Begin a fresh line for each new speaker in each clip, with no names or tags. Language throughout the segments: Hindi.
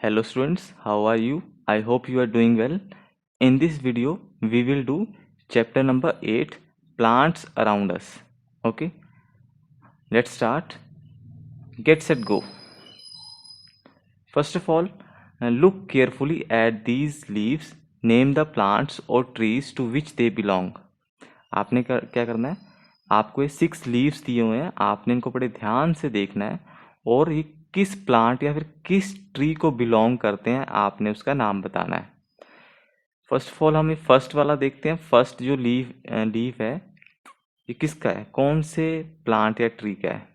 Hello students, how are you? I hope you are doing well. In this video, we will do chapter number 8, plants around us. Okay, let's start. Get set go. First of all, look carefully at these leaves. Name the plants or trees to which they belong. आपने क्या करना है, आपको ये 6 लीव्स दिए हुए हैं, आपने इनको बड़े ध्यान से देखना है और ये किस प्लांट या फिर किस ट्री को बिलोंग करते हैं आपने उसका नाम बताना है। फर्स्ट ऑफ ऑल हम ये फर्स्ट वाला देखते हैं। फर्स्ट जो लीफ है ये किसका है, कौन से प्लांट या ट्री का है?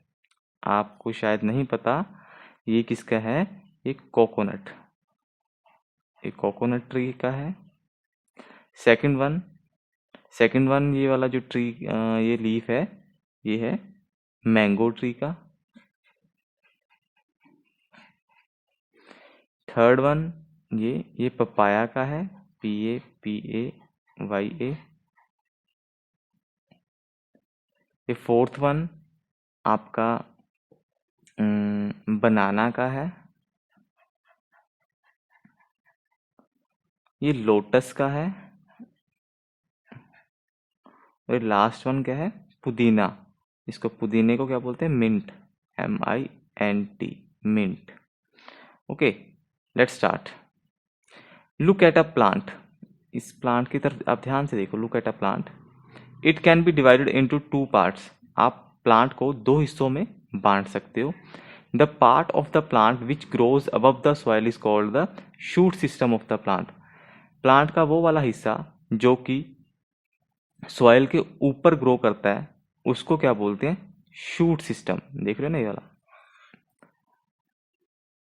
आपको शायद नहीं पता, ये किसका है, ये कोकोनट, ये कोकोनट ट्री का है। सेकंड वन ये वाला जो ट्री ये लीफ है ये है मैंगो ट्री का। थर्ड वन ये पपाया का है, PAPAYA। ये फोर्थ वन आपका बनाना का है। ये लोटस का है। और लास्ट वन क्या है, पुदीना। इसको पुदीने को क्या बोलते हैं, mint, MINT, mint. Okay, let's start. Look at a plant. इस प्लांट की तरफ आप ध्यान से देखो। Look at a plant, it can be divided into 2 parts. आप प्लांट को 2 हिस्सों में बांट सकते हो। The part of the plant which grows above the soil is called the shoot system of the plant. Plant का वो वाला हिस्सा जो कि सॉइल के ऊपर ग्रो करता है उसको क्या बोलते हैं, शूट सिस्टम। देख रहे हो ना ये वाला।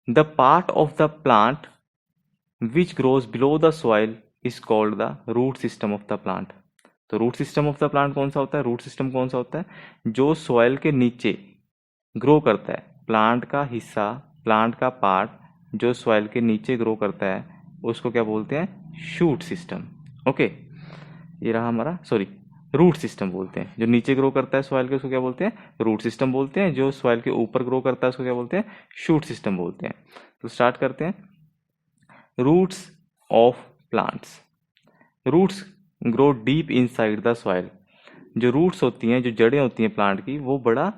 The part of the plant which grows below the soil is called the root system of the plant. तो root system of the plant कौन सा होता है, रूट सिस्टम कौन सा होता है, जो सॉइल के नीचे ग्रो करता है। प्लांट का हिस्सा, प्लांट का पार्ट जो सॉइल के नीचे ग्रो करता है उसको क्या बोलते हैं, शूट सिस्टम। ओके, ये रहा हमारा, सॉरी, रूट सिस्टम बोलते हैं। जो नीचे ग्रो करता है सॉइल के उसको क्या बोलते हैं, रूट सिस्टम बोलते हैं। जो सॉइल के ऊपर ग्रो करता है उसको क्या बोलते हैं, शूट सिस्टम बोलते हैं। तो स्टार्ट करते हैं। Roots of plants. Roots grow deep inside the soil. जो रूट्स होती हैं, जो जड़ें होती हैं प्लांट की, वो बड़ा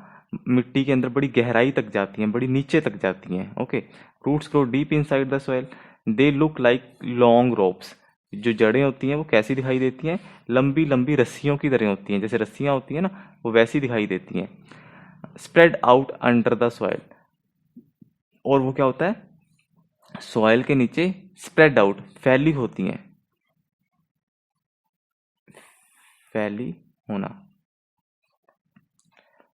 मिट्टी के अंदर बड़ी गहराई तक जाती हैं, बड़ी नीचे तक जाती हैं। Okay, roots grow deep inside the soil. They look like long ropes. जो जड़ें होती हैं वो कैसी दिखाई देती हैं, लंबी लंबी रस्सियों की तरह होती हैं। जैसे रस्सियां होती हैं ना, वो वैसी दिखाई देती हैं। Spread out under the soil. और वो क्या होता है, सॉइल के नीचे स्प्रेड आउट, फैली होती हैं, फैली होना।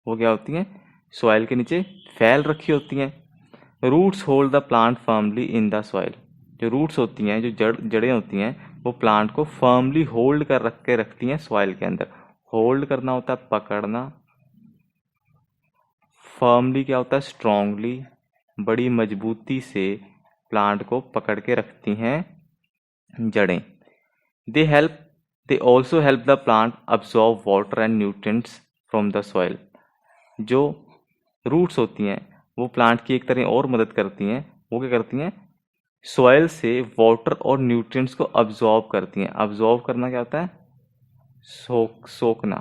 वो क्या होती हैं, सॉइल के नीचे फैल रखी होती हैं। Roots hold the plant firmly in the soil. जो रूट्स होती हैं, जो जड़ें होती हैं, वो प्लांट को फर्मली होल्ड कर रखती हैं सॉइल के अंदर। होल्ड करना होता है पकड़ना, फर्मली क्या होता है, स्ट्रांगली, बड़ी मजबूती से प्लांट को पकड़ के रखती हैं जड़ें। They also help the plant absorb water and nutrients from the soil. जो रूट्स होती हैं वो प्लांट की एक तरह और मदद करती हैं। वो क्या करती हैं, सॉइल से वाटर और न्यूट्रिएंट्स को अब्जॉर्ब करती हैं। अब्जॉर्ब करना क्या होता है, सोखना,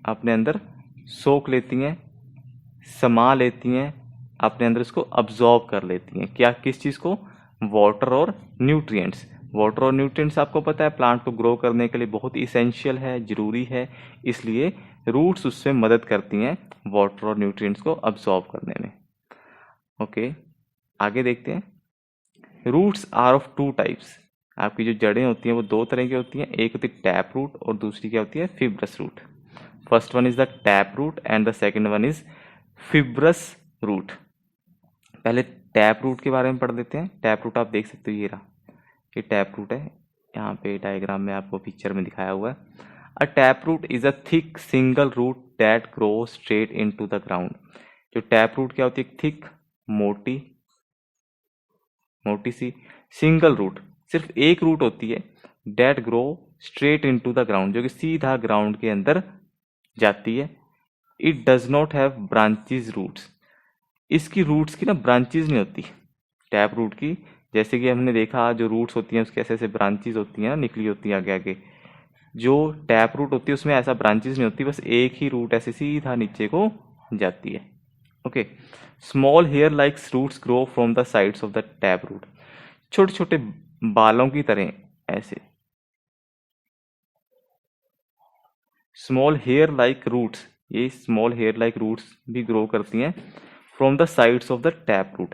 अपने अंदर सोख लेती हैं, समा लेती हैं, अपने अंदर इसको अब्जॉर्ब कर लेती हैं। क्या, किस चीज़ को, वाटर और न्यूट्रिएंट्स। वाटर और न्यूट्रिएंट्स आपको पता है प्लांट को ग्रो करने के लिए बहुत इसेंशियल है, ज़रूरी है। इसलिए रूट्स उससे मदद करती हैं वाटर और न्यूट्रिएंट्स को अब्जॉर्ब करने में। ओके, आगे देखते हैं। Roots are of 2 types. आपकी जो जड़ें होती हैं वो 2 तरह की होती हैं। एक होती है टैप रूट और दूसरी क्या होती है, fibrous root. First one is the tap root and the second one is fibrous root. पहले टैप रूट के बारे में पढ़ लेते हैं। टैप रूट आप देख सकते हो, ये रहा, ये टैप रूट है। यहाँ पे डायग्राम में आपको पिक्चर में दिखाया हुआ है। A tap root is a thick single root that grow straight into the ground. जो टैप रूट क्या होती है, थिक, मोटी मोटी सी सिंगल रूट, सिर्फ एक रूट होती है, that grow straight into the ground, जो कि सीधा ग्राउंड के अंदर जाती है। It does not have branches roots. इसकी रूट्स की ना ब्रांचेज नहीं होती, टैप रूट की, जैसे कि हमने देखा जो रूट्स होती हैं उसके ऐसे ऐसे ब्रांचेज होती हैं, निकली होती हैं आगे आगे। जो टैप रूट होती है उसमें ऐसा ब्रांचेज नहीं होती, बस एक ही रूट ऐसे सीधा नीचे को जाती है। Okay, small hair like roots grow from the sides of the tap root, छोटे छोटे बालों की तरह ऐसे स्मॉल हेयर लाइक रूट्स, ये स्मॉल हेयर लाइक रूट्स भी ग्रो करती हैं from the sides of the tap root,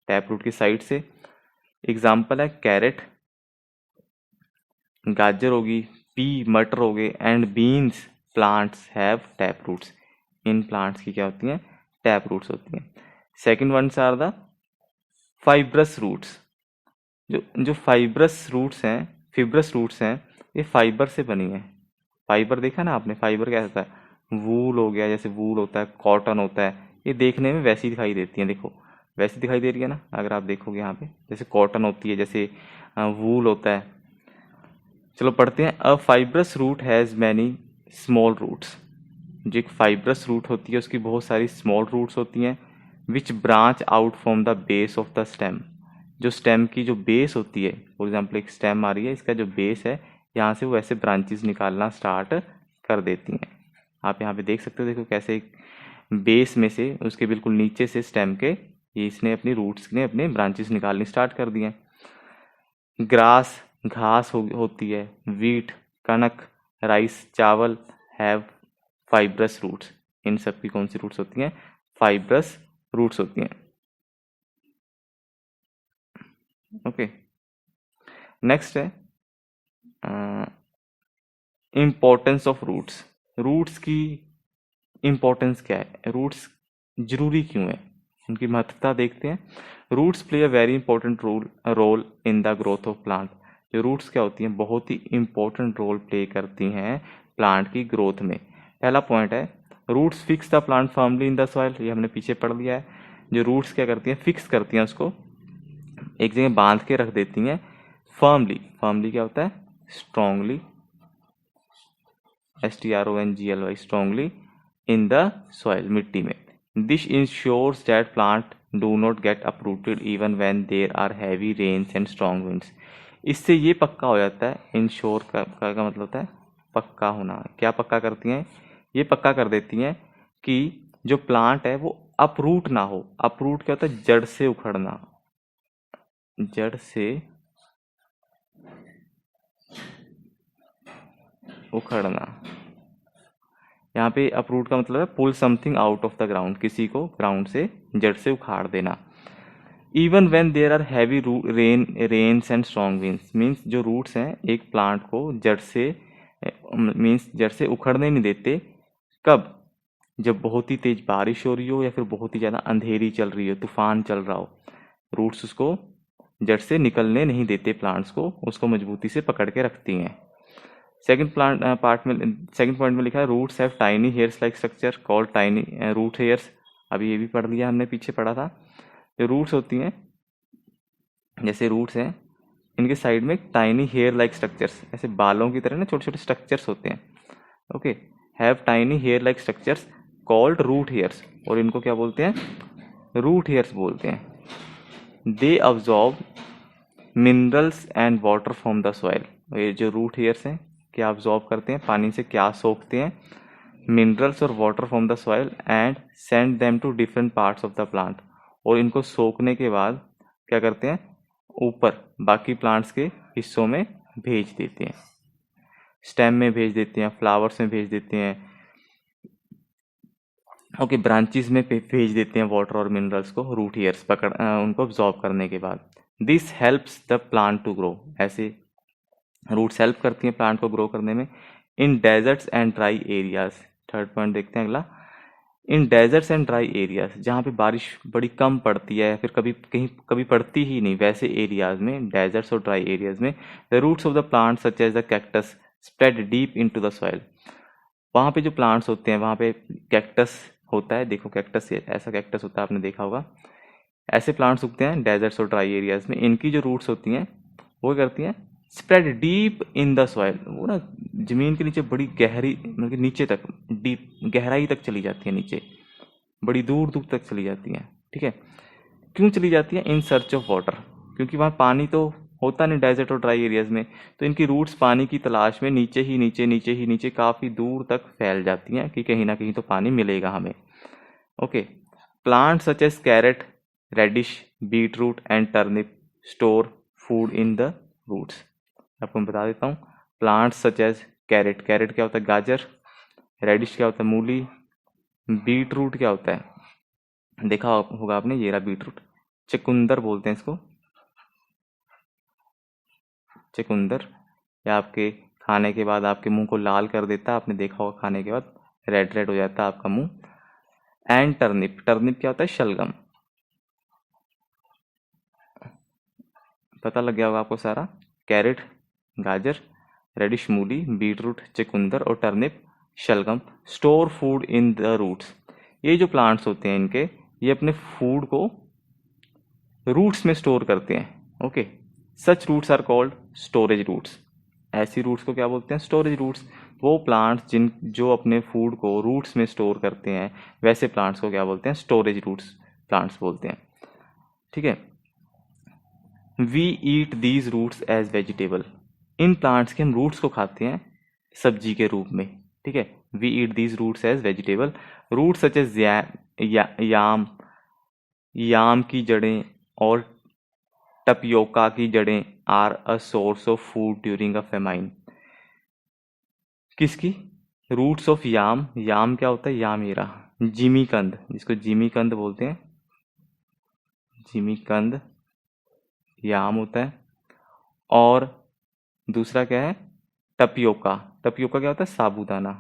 tap root की साइड से। एग्जाम्पल है कैरेट, गाजर होगी, पी मटर हो गए, and beans plants have tap roots, इन प्लांट्स की क्या होती हैं, टैप रूट्स होती हैं। Second ones are the fibrous roots, जो फाइब्रस रूट्स हैं, फिब्रस रूट्स हैं, ये फाइबर से बनी है। फाइबर देखा ना आपने, फाइबर क्या होता है, वूल हो गया, जैसे वूल होता है, कॉटन होता है, ये देखने में वैसी दिखाई देती है, देखो वैसी दिखाई दे रही है ना, अगर आप देखोगे यहाँ पे जैसे कॉटन होती है, जैसे वूल होता है। चलो पढ़ते हैं। A fibrous root has many small roots, जो एक फाइब्रस रूट होती है उसकी बहुत सारी स्मॉल रूट्स होती हैं, which branch out from the base of the stem, जो स्टेम की जो बेस होती है, फॉर एग्जाम्पल एक स्टेम आ रही है, इसका जो बेस है यहाँ से वो ऐसे ब्रांचेस निकालना स्टार्ट कर देती हैं। आप यहाँ पे देख सकते हो, देखो कैसे बेस में से उसके बिल्कुल नीचे से स्टेम के ये इसने अपनी रूट्स ने अपने ब्रांचेस निकालनी स्टार्ट कर दिए हैं। ग्रास घास होती है, वीट कनक, राइस चावल हैव फाइब्रस रूट्स, इन सब की कौन सी रूट्स होती हैं, फाइब्रस रूट्स होती हैं। ओके, नेक्स्ट है इम्पोर्टेंस ऑफ रूट्स, रूट्स की इम्पोर्टेंस क्या है, रूट्स जरूरी क्यों है, उनकी महत्वता देखते हैं। Roots play a very important role in the growth of plant, जो रूट्स क्या होती हैं, बहुत ही इंपॉर्टेंट रोल प्ले करती हैं प्लांट की ग्रोथ में। पहला पॉइंट है roots fix the plant firmly in the soil, ये हमने पीछे पढ़ लिया है। जो रूट्स क्या करती हैं, फिक्स करती हैं उसको एक जगह बांध के रख देती हैं। फर्मली, फर्मली क्या होता है, strongly, STRONGLY, strongly in the soil, मिट्टी में। This ensures that plant do not get uprooted even when there are heavy rains and strong winds, इससे ये पक्का हो जाता है, इंश्योर का मतलब होता है पक्का होना। क्या पक्का करती हैं, ये पक्का कर देती हैं कि जो प्लांट है वो अपरूट ना हो। अपरूट क्या होता है, जड़ से उखड़ना, जड़ से उखड़ना। यहाँ पे अपरूट का मतलब है pull something out of the ground, किसी को ग्राउंड से जड़ से उखाड़ देना। Even when there are heavy rains and strong winds, means जो रूट्स हैं एक प्लांट को जड़ से मीन्स जड़ से उखड़ने नहीं देते। कब, जब बहुत ही तेज बारिश हो रही हो या फिर बहुत ही ज़्यादा अंधेरी चल रही हो, तूफान चल रहा हो, रूट्स उसको जड़ से निकलने नहीं देते, प्लांट्स को उसको मजबूती से पकड़ के रखती हैं। सेकंड पॉइंट में लिखा है roots have tiny hairs like structure called tiny root hairs, अभी ये भी पढ़ लिया हमने, पीछे पढ़ा था। जो रूट्स होती हैं, जैसे रूट्स हैं, इनके साइड में टाइनी हेयर लाइक स्ट्रक्चर्स, ऐसे बालों की तरह ना छोटे छोटे स्ट्रक्चर्स होते हैं। Okay, have tiny hair like structures called root hairs, और इनको क्या बोलते हैं, रूट हेयर्स बोलते हैं। They absorb minerals and water from the soil, ये जो रूट हेयर्स हैं क्या अब्जॉर्ब करते हैं, पानी से क्या सोखते हैं, मिनरल्स और water from the soil, and send them to different parts of the plant, और इनको सोखने के बाद क्या करते हैं, ऊपर बाकी प्लांट्स के हिस्सों में भेज देते हैं, स्टेम में भेज देते हैं, फ्लावर्स में भेज देते हैं, ओके, ब्रांचेस में भेज देते हैं वाटर और मिनरल्स को, रूट हेयर्स उनको अब्जॉर्ब करने के बाद। This helps the plant to grow, ऐसे रूट्स हेल्प करती हैं प्लांट को ग्रो करने में। In deserts and dry areas, third point देखते हैं अगला। In deserts and dry areas, जहाँ पे बारिश बड़ी कम पड़ती है या फिर कभी पड़ती ही नहीं, वैसे एरियाज में, डेजर्ट्स और ड्राई एरियाज में, the roots of the plant such as the cactus spread deep into the soil, वहाँ पे जो प्लांट्स होते हैं वहाँ पे कैक्टस होता है, देखो कैक्टस, ऐसा कैक्टस होता है, आपने देखा होगा, ऐसे प्लांट्स उगते हैं डेजर्ट्स और ड्राई एरियाज में। इनकी जो रूट्स होती हैं वो करती हैं spread deep in the soil, वो ना जमीन के नीचे बड़ी गहरी, मतलब नीचे तक, डीप गहराई तक चली जाती है, नीचे बड़ी दूर दूर तक चली जाती हैं, ठीक है। क्यों चली जाती हैं? इन सर्च ऑफ वाटर, क्योंकि वहाँ पानी तो होता नहीं डेजर्ट और ड्राई एरियाज में, तो इनकी रूट्स पानी की तलाश में नीचे ही नीचे नीचे ही नीचे काफ़ी दूर तक फैल जाती हैं कि कहीं ना कहीं तो पानी मिलेगा हमें। Okay, plant such as carrot, radish, beetroot and turnip store food in the roots. आपको मैं बता देता हूँ, plants such as carrot, carrot क्या होता है? गाजर। रेडिश क्या होता है? मूली। बीट रूट क्या होता है? देखा होगा आपने, ये रहा बीट रूट, चुकंदर बोलते हैं इसको, चुकंदर। या आपके खाने के बाद आपके मुंह को लाल कर देता है, आपने देखा होगा खाने के बाद रेड रेड हो जाता है आपका मुंह। एंड टर्निप, टर्निप क्या होता है? शलगम। पता लग गया होगा आपको सारा। कैरेट गाजर, रेडिश मूली, बीट रूट चुकंदर और टर्निप शलगम store food in the roots. ये जो प्लांट्स होते हैं इनके, ये अपने फूड को रूट्स में स्टोर करते हैं। Okay, such roots are called storage roots. ऐसी रूट्स को क्या बोलते हैं? Storage roots. वो प्लांट्स जो अपने फूड को रूट्स में स्टोर करते हैं, वैसे प्लांट्स को क्या बोलते हैं? स्टोरेज रूट्स प्लांट्स बोलते हैं। ठीक है, we eat these roots as vegetable. इन प्लांट्स के हम रूट्स को खाते हैं सब्जी के रूप में। ठीक है, we eat these roots as vegetable. Root such as yam, yam की जड़ें और टपियोका की जड़ें are a source of food during a famine. किसकी? Roots of yam. याम क्या होता है? याम ये रहा, जिमीकंद, जिसको जिमीकंद बोलते हैं, जिमीकंद याम होता है। और दूसरा क्या है? टपियोका। टपियोका क्या होता है? साबूदाना।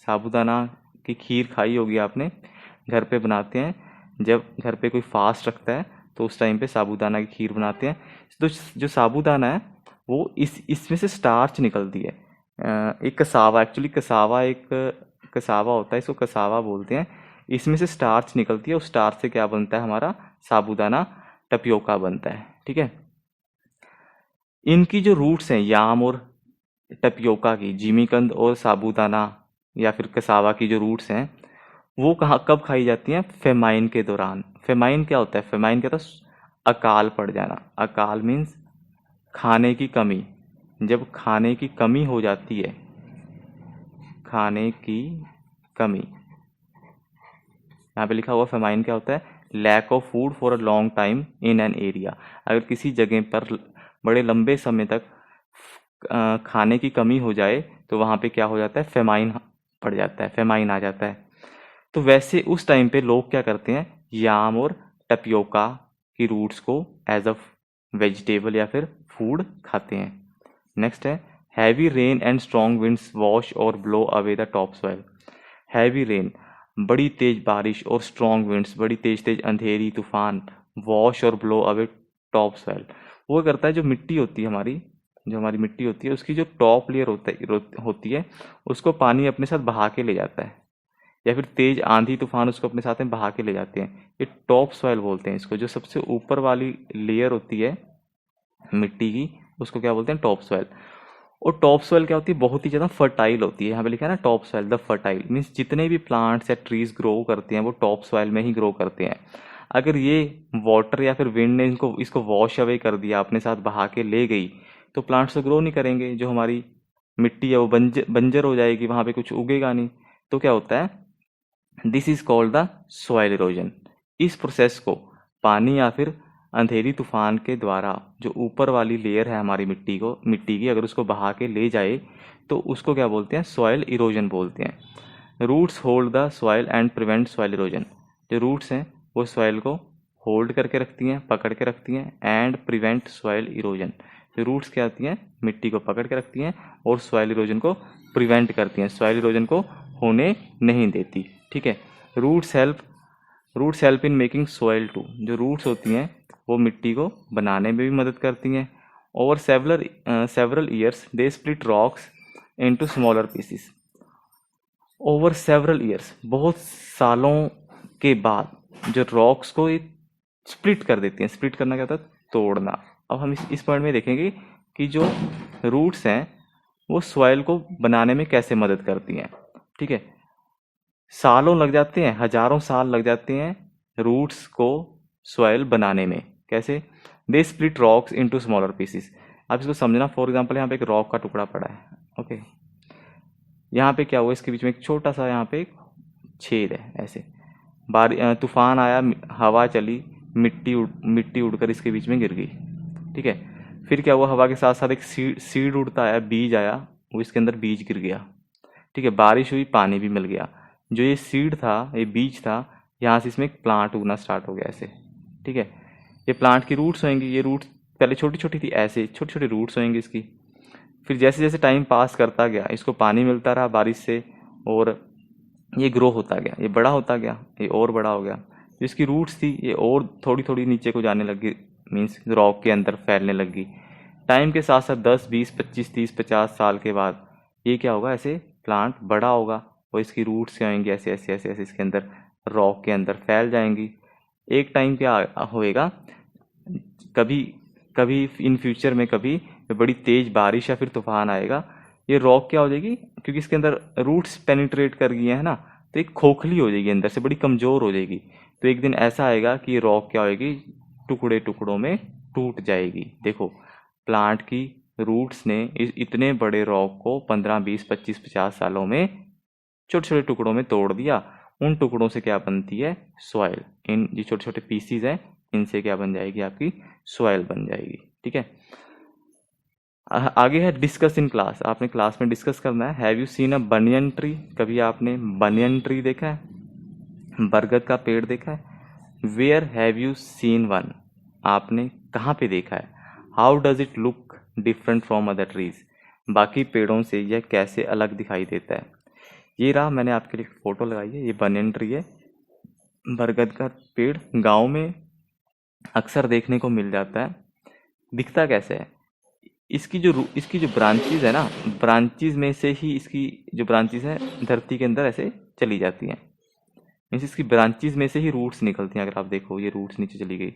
साबूदाना की खीर खाई होगी आपने, घर पे बनाते हैं, जब घर पे कोई फास्ट रखता है तो उस टाइम पे साबूदाना की खीर बनाते हैं। तो जो साबूदाना है वो इसमें से स्टार्च निकलती है। एक कसावा, एक्चुअली कसावा एक कसावा होता है, इसको कसावा बोलते हैं। इसमें से स्टार्च निकलती है, उस स्टार्च से क्या बनता है? हमारा साबूदाना टपियोका बनता है। ठीक है, इनकी जो रूट्स हैं याम और टपियोका की, जिमीकंद और साबूदाना या फिर कसावा की जो रूट्स हैं, वो कहाँ कब खाई जाती हैं? फेमाइन के दौरान। फेमाइन क्या होता है? फेमाइन क्या होता है? अकाल पड़ जाना। अकाल मीन्स खाने की कमी। जब खाने की कमी हो जाती है, खाने की कमी, यहाँ पे लिखा हुआ फेमाइन क्या होता है? Lack of food for a long time in an area. अगर किसी जगह पर बड़े लंबे समय तक खाने की कमी हो जाए तो वहाँ पे क्या हो जाता है? फेमाइन पड़ जाता है, फेमाइन आ जाता है। तो वैसे उस टाइम पे लोग क्या करते हैं? याम और टपियोका की रूट्स को एज अ वेजिटेबल या फिर फूड खाते हैं। नेक्स्ट है, heavy rain and strong winds wash और blow away the top soil. Heavy rain, बड़ी तेज बारिश, और स्ट्रॉन्ग विंड्स, बड़ी तेज तेज अंधेरी तूफान, वॉश और ब्लो अवे टॉप सॉइल। वो करता है, जो मिट्टी होती है हमारी, जो हमारी मिट्टी होती है उसकी जो टॉप लेयर होती है उसको पानी अपने साथ बहा के ले जाता है, या फिर तेज आंधी तूफान उसको अपने साथ में बहा के ले जाते हैं। ये टॉप सॉइल बोलते हैं इसको। जो सबसे ऊपर वाली लेयर होती है मिट्टी की, उसको क्या बोलते हैं? Top soil. और टॉप सॉइल क्या होती है? बहुत ही ज़्यादा फर्टाइल होती है। यहाँ पे लिखा है ना top soil, the fertile means जितने भी प्लांट्स या ट्रीज ग्रो करते हैं वो टॉप सॉइल में ही ग्रो करते हैं। अगर ये वाटर या फिर विंड ने इनको इसको वॉश अवे कर दिया, अपने साथ बहा के ले गई, तो प्लांट्स तो ग्रो नहीं करेंगे। जो हमारी मिट्टी है वो बंजर हो जाएगी, वहाँ पे कुछ उगेगा नहीं। तो क्या होता है? This is called the soil erosion. इस प्रोसेस को पानी या फिर अंधेरी तूफान के द्वारा जो ऊपर वाली लेयर है हमारी मिट्टी की अगर उसको बहा के ले जाए तो उसको क्या बोलते हैं? सॉइल इरोजन बोलते हैं। Roots hold the soil and prevent soil erosion. जो रूट्स हैं वो सॉइल को होल्ड करके रखती हैं, पकड़ के रखती हैं, एंड प्रिवेंट सॉइल इरोजन। जो रूट्स क्या आती हैं? मिट्टी को पकड़ के रखती हैं और सॉइल इरोजन को प्रिवेंट करती हैं, सॉइल इरोजन को होने नहीं देती। ठीक है, roots help in making soil too. जो रूट्स होती हैं वो मिट्टी को बनाने में भी मदद करती हैं। Over several years they split rocks into smaller pieces. Over several years, बहुत सालों के बाद जो रॉक्स को स्प्लिट कर देती हैं। स्प्लिट करना क्या होता है? तोड़ना। अब हम इस पॉइंट में देखेंगे कि जो रूट्स हैं वो सॉइल को बनाने में कैसे मदद करती हैं। ठीक है, सालों लग जाते हैं, हजारों साल लग जाते हैं रूट्स को सॉइल बनाने में। कैसे? They split rocks into smaller pieces. आप इसको समझना, फॉर एग्जांपल यहाँ पे एक रॉक का टुकड़ा पड़ा है, ओके। यहाँ पे क्या हुआ, इसके बीच में एक छोटा सा यहाँ पे एक छेद है, ऐसे तूफान आया, हवा चली, मिट्टी उड़कर इसके बीच में गिर गई, ठीक है। फिर क्या हुआ, हवा के साथ साथ एक सीड उड़ता आया, बीज आया, वो इसके अंदर बीज गिर गया, ठीक है। बारिश हुई, पानी भी मिल गया, जो ये सीड था, ये बीज था, यहाँ से इसमें एक प्लांट उगना स्टार्ट हो गया ऐसे, ठीक है। ये प्लांट की रूट्स होंगी, ये रूट्स पहले छोटी छोटी थी, ऐसे छोटी छोटी रूट्स होंगी इसकी। फिर जैसे जैसे टाइम पास करता गया, इसको पानी मिलता रहा बारिश से, और ये ग्रो होता गया, ये बड़ा होता गया, ये और बड़ा हो गया। जो इसकी रूट्स थी ये और थोड़ी थोड़ी नीचे को जाने लगी, मीन्स रॉक के अंदर फैलने लगी। टाइम के साथ साथ 10 20 25 30 50 साल के बाद ये क्या होगा, ऐसे प्लांट बड़ा होगा, और इसकी रूट्स क्या होंगी, ऐसे ऐसे ऐसे ऐसे इसके अंदर रॉक के अंदर फैल जाएंगी। एक टाइम क्या होएगा, कभी कभी इन फ्यूचर में कभी बड़ी तेज बारिश या फिर तूफान आएगा, ये रॉक क्या हो जाएगी, क्योंकि इसके अंदर रूट्स पेनिट्रेट कर गई है ना, तो एक खोखली हो जाएगी, अंदर से बड़ी कमजोर हो जाएगी। तो एक दिन ऐसा आएगा कि ये रॉक क्या होएगी, टुकड़े टुकड़ों में टूट जाएगी। देखो, प्लांट की रूट्स ने इतने बड़े रॉक को 15 20 25 50 सालों में छोटे छोटे टुकड़ों में तोड़ दिया। उन टुकड़ों से क्या बनती है, सॉइल। इन जो छोटे छोटे पीसीज हैं, इनसे क्या बन जाएगी, आपकी सॉइल बन जाएगी, ठीक है। आगे है डिस्कस इन क्लास। आपने क्लास में डिस्कस करना है। Have you seen a banyan tree? कभी आपने बनियन ट्री देखा है, बरगद का पेड़ देखा है? Where have you seen one? आपने कहाँ पे देखा है? How does it look different from other trees? बाकी पेड़ों से यह कैसे अलग दिखाई देता है? ये रहा, मैंने आपके लिए फोटो लगाई है, ये बनियन ट्री है, बरगद का पेड़। गांव में अक्सर देखने को मिल जाता है। दिखता कैसे है, इसकी जो ब्रांचेज है ना, ब्रांचेज में से ही इसकी जो ब्रांचेज है धरती के अंदर ऐसे चली जाती हैं। मीन्स इसकी ब्रांचेज में से ही रूट्स निकलती हैं। अगर आप देखो, ये रूट्स नीचे चली गई,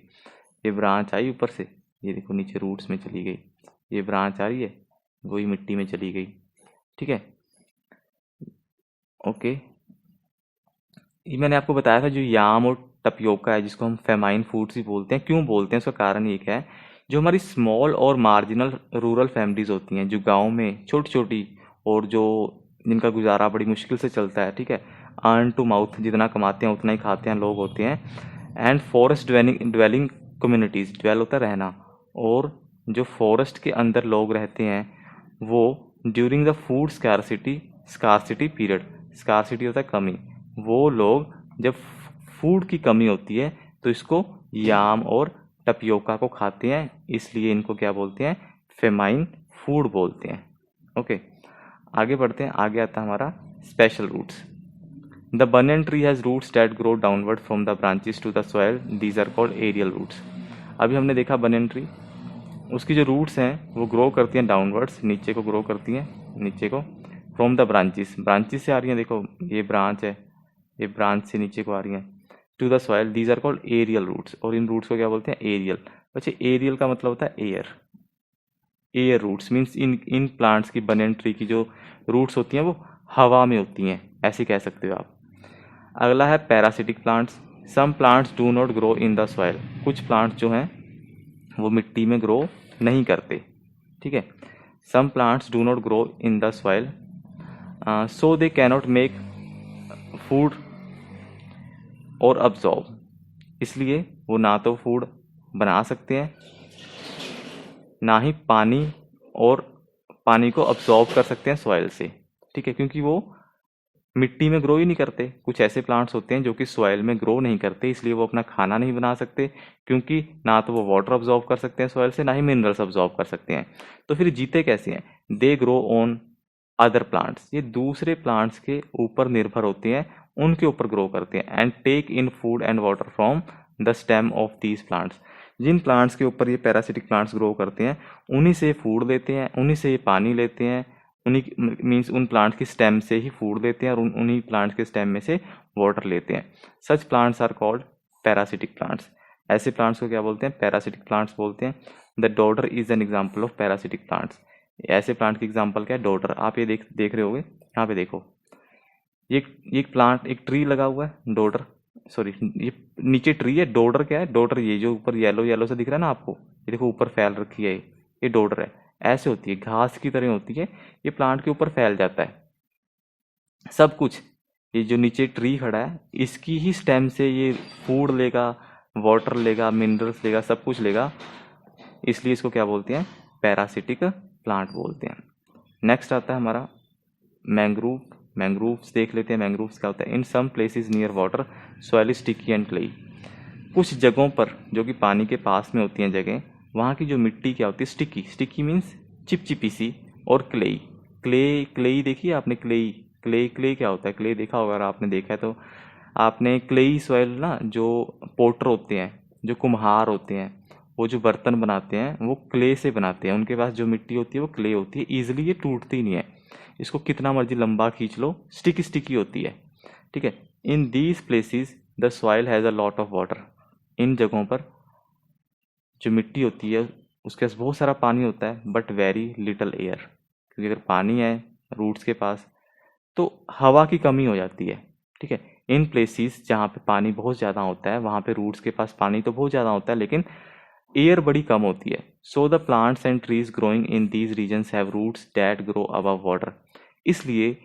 ये ब्रांच आई ऊपर से, ये देखो नीचे रूट्स में चली गई, ये ब्रांच आ रही है, वही मिट्टी में चली गई, ठीक है, ओके। ये मैंने आपको बताया था, जो याम और टपियोका है, जिसको हम फेमाइन फूड्स भी बोलते हैं। क्यों बोलते हैं, उसका कारण एक है, जो हमारी स्मॉल और मार्जिनल रूरल फैमिलीज होती हैं, जो गांव में छोटी छोटी, और जो जिनका गुजारा बड़ी मुश्किल से चलता है, ठीक है, अर्न टू माउथ, जितना कमाते हैं उतना ही खाते हैं लोग होते हैं। And forest dwelling communities, dwell होता है रहना, और जो फॉरेस्ट के अंदर लोग रहते हैं, वो during the food scarcity period, scarcity होता है कमी, वो लोग जब फूड की कमी होती है तो इसको याम और टपियोका को खाते हैं, इसलिए इनको क्या बोलते हैं, फेमाइन फूड बोलते हैं, ओके। आगे बढ़ते हैं। आगे आता है हमारा special roots. The banyan tree has roots that grow downward from the branches to the soil, these are called aerial roots. अभी हमने देखा बनियन ट्री, उसकी जो रूट्स हैं वो ग्रो करती हैं डाउनवर्ड्स, नीचे को ग्रो करती हैं, नीचे को, फ्रॉम द ब्रांचेस, ब्रांचेस से आ रही हैं, देखो ये ब्रांच है, ये ब्रांच से नीचे को आ रही हैं, to the soil, these are called aerial roots. और इन रूट्स को क्या बोलते हैं, एरियल। बच्चे, एरियल का मतलब होता है एयर, एयर रूट्स मीन्स इन प्लांट्स की, बनियन ट्री की जो रूट्स होती हैं वो हवा में होती हैं, ऐसे कह सकते हो आप। अगला है parasitic plants. Some plants do not grow in the soil, कुछ प्लांट्स जो हैं वो मिट्टी में ग्रो नहीं करते, ठीक है। Some plants do not grow in the soil, so they cannot make food और अब्जॉर्ब, इसलिए वो ना तो फूड बना सकते हैं, ना ही पानी को अब्जॉर्ब कर सकते हैं सॉइल से, ठीक है, क्योंकि वो मिट्टी में ग्रो ही नहीं करते। कुछ ऐसे प्लांट्स होते हैं जो कि सॉइल में ग्रो नहीं करते, इसलिए वो अपना खाना नहीं बना सकते, क्योंकि ना तो वो वाटर अब्जॉर्ब कर सकते हैं सॉइल से, ना ही मिनरल्स अब्जॉर्ब कर सकते हैं। तो फिर जीते कैसे हैं, they grow on other plants, ये दूसरे प्लांट्स के ऊपर निर्भर होते हैं, उनके ऊपर ग्रो करते हैं। And take in food and water from the stem of these plants, जिन प्लांट्स के ऊपर ये पैरासिटिक प्लांट्स ग्रो करते हैं, उन्हीं से फूड लेते हैं, उन्हीं से ये पानी लेते हैं, उन्हीं मीन्स उन प्लांट की स्टेम से ही फूड लेते हैं, और उन्हीं प्लांट्स के स्टेम में से वाटर लेते हैं। Such plants are called parasitic plants, ऐसे प्लांट्स को क्या बोलते हैं, पैरासिटिक प्लांट्स बोलते हैं। The dodder is an example of parasitic plants, ऐसे प्लांट की एग्जाम्पल क्या है, डोडर। आप ये देख रहे होगे, यहाँ पे देखो, ये एक प्लांट, एक ट्री लगा हुआ है, डोडर, सॉरी ये नीचे ट्री है, डोडर क्या है, डोडर ये जो ऊपर येलो येलो से दिख रहा है ना आपको, ये देखो ऊपर फैल रखी है, ये डोडर है। ऐसे होती है, घास की तरह होती है, ये प्लांट के ऊपर फैल जाता है सब कुछ। ये जो नीचे ट्री खड़ा है, इसकी ही स्टेम से ये फूड लेगा, वाटर लेगा, मिनरल्स लेगा, सब कुछ लेगा, इसलिए इसको क्या बोलते हैं, पैरासिटिक प्लांट बोलते हैं। नेक्स्ट आता है हमारा मैंग्रोव। मैंग्रोव्स देख लेते हैं, मैंग्रोव्स क्या होता है। In some places near water soil sticky and clayey. कुछ जगहों पर जो कि पानी के पास में होती हैं जगह, वहाँ की जो मिट्टी क्या होती है, स्टिकी, स्टिकी मीन्स चिपचिपी सी, और क्लेई, क्ले क्लेई देखिए आपने, क्लेई, क्ले क्या होता है, क्ले देखा होगा, अगर आपने देखा है तो आपने क्लेई सॉइल ना, जो पोटर होते हैं, जो कुम्हार होते हैं, वो जो बर्तन बनाते हैं वो क्ले से बनाते हैं, उनके पास जो मिट्टी होती है वो क्ले होती है, ईजिली ये टूटती नहीं है, इसको कितना मर्जी लंबा खींच लो, स्टिकी स्टिकी होती है, ठीक है। In these places the soil has a lot of water. इन जगहों पर जो मिट्टी होती है उसके पास बहुत सारा पानी होता है, बट वेरी लिटल एयर, क्योंकि अगर पानी है रूट्स के पास तो हवा की कमी हो जाती है, ठीक है। इन प्लेसेस जहाँ पे पानी बहुत ज़्यादा होता है, वहाँ पे रूट्स के पास पानी तो बहुत ज़्यादा होता है, लेकिन एयर बड़ी कम होती है। So the plants and trees growing in these regions have roots that grow above water. इसलिए